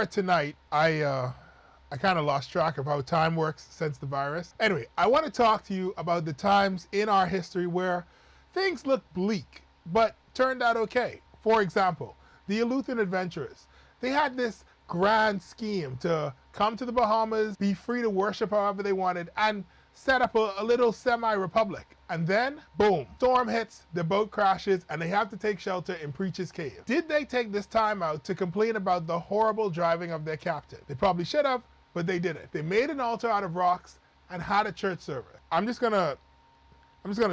For tonight, I kind of lost track of how time works since the virus. Anyway, I want to talk to you about the times in our history where things looked bleak, but turned out okay. For example, the Aleutian adventurers. They had this grand scheme to come to the Bahamas, be free to worship however they wanted, and set up a little semi-republic. And then, boom, storm hits, the boat crashes, and they have to take shelter in Preacher's Cave. Did they take this time out to complain about the horrible driving of their captain? They probably should have, but they didn't. They made an altar out of rocks and had a church service. I'm just gonna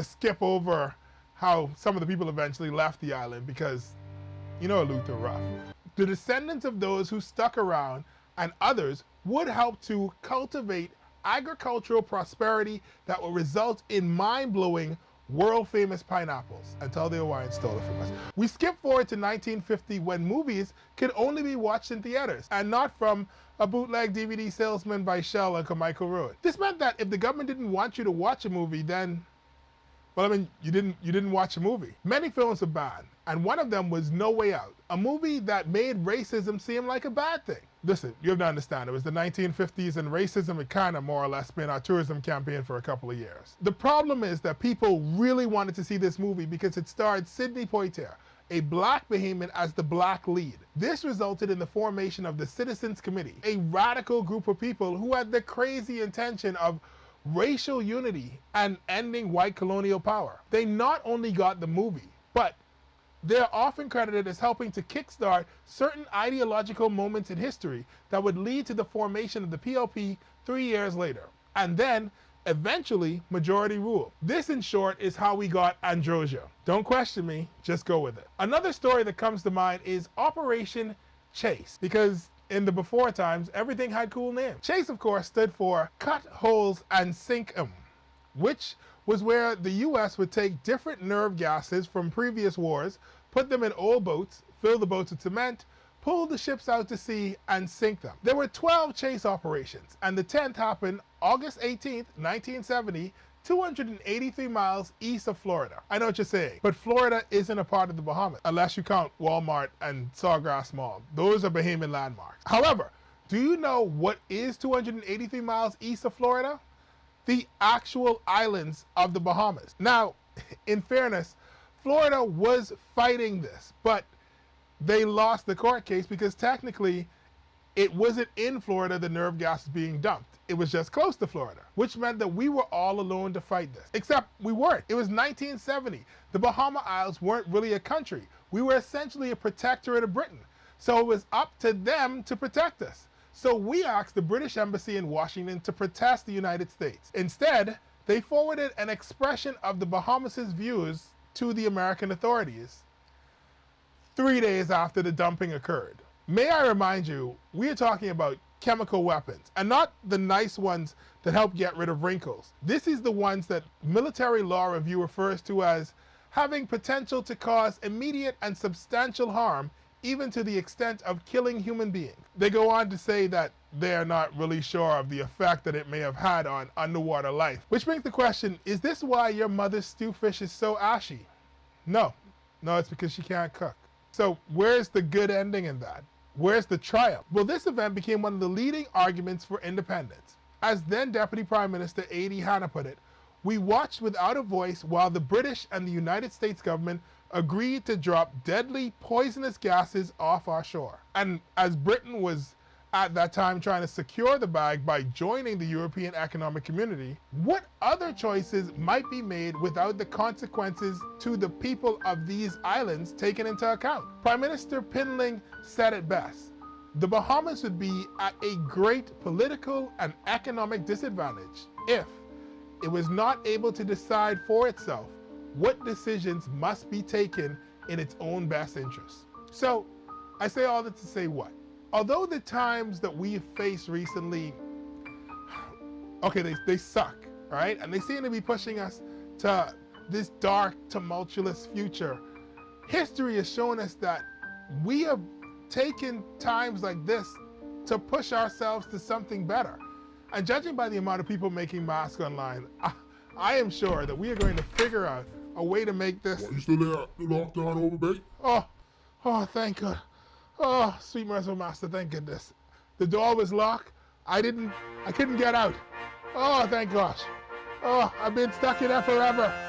skip over how some of the people eventually left the island because, you know, Luther rough. The descendants of those who stuck around and others would help to cultivate agricultural prosperity that will result in mind-blowing, world-famous pineapples until the Hawaiians stole it from us. We skip forward to 1950 when movies could only be watched in theaters and not from a bootleg DVD salesman by Shell Uncle Michael Road. This meant that if the government didn't want you to watch a movie, then, well, I mean, you didn't watch a movie. Many films were banned, and one of them was No Way Out, a movie that made racism seem like a bad thing. Listen, you have to understand, it was the 1950s and racism had kind of more or less been our tourism campaign for a couple of years. The problem is that people really wanted to see this movie because it starred Sidney Poitier, a black Bahamian, as the black lead. This resulted in the formation of the Citizens Committee, a radical group of people who had the crazy intention of racial unity and ending white colonial power. They not only got the movie, but they're often credited as helping to kickstart certain ideological moments in history that would lead to the formation of the PLP 3 years later. And then, eventually, majority rule. This, in short, is how we got Androsia. Don't question me, just go with it. Another story that comes to mind is Operation Chase, because in the before times, everything had cool names. Chase, of course, stood for Cut Holes and Sink 'em, which was where the US would take different nerve gases from previous wars, put them in old boats, fill the boats with cement, pull the ships out to sea, and sink them. There were 12 chase operations, and the 10th happened August 18th, 1970, 283 miles east of Florida. I know what you're saying, but Florida isn't a part of the Bahamas, unless you count Walmart and Sawgrass Mall. Those are Bahamian landmarks. However, do you know what is 283 miles east of Florida? The actual islands of the Bahamas. Now, in fairness, Florida was fighting this, but they lost the court case because technically it wasn't in Florida the nerve gas was being dumped. It was just close to Florida, which meant that we were all alone to fight this. Except we weren't. It was 1970. The Bahama Isles weren't really a country. We were essentially a protectorate of Britain. So it was up to them to protect us. So we asked the British Embassy in Washington to protest the United States. Instead, they forwarded an expression of the Bahamas' views to the American authorities 3 days after the dumping occurred. May I remind you, we are talking about chemical weapons, and not the nice ones that help get rid of wrinkles. This is the ones that military law review refers to as having potential to cause immediate and substantial harm, even to the extent of killing human beings. They go on to say that they are not really sure of the effect that it may have had on underwater life. Which brings the question, is this why your mother's stew fish is so ashy? No, it's because she can't cook. So where's the good ending in that? Where's the triumph? Well, this event became one of the leading arguments for independence. As then Deputy Prime Minister A.D. Hanna put it, we watched without a voice while the British and the United States government agreed to drop deadly poisonous gases off our shore. And as Britain was at that time trying to secure the bag by joining the European Economic Community, what other choices might be made without the consequences to the people of these islands taken into account? Prime Minister Pinling said it best. The Bahamas would be at a great political and economic disadvantage if it was not able to decide for itself what decisions must be taken in its own best interest. So, I say all that to say what? Although the times that we've faced recently, okay, they suck, right? And they seem to be pushing us to this dark, tumultuous future. History has shown us that we have taken times like this to push ourselves to something better. And judging by the amount of people making masks online, I am sure that we are going to figure out a way to make this. What, you still there? The lockdown over, babe? Oh, thank God. Oh, sweet merciful master, thank goodness. The door was locked. I couldn't get out. Oh, thank gosh. Oh, I've been stuck in there forever.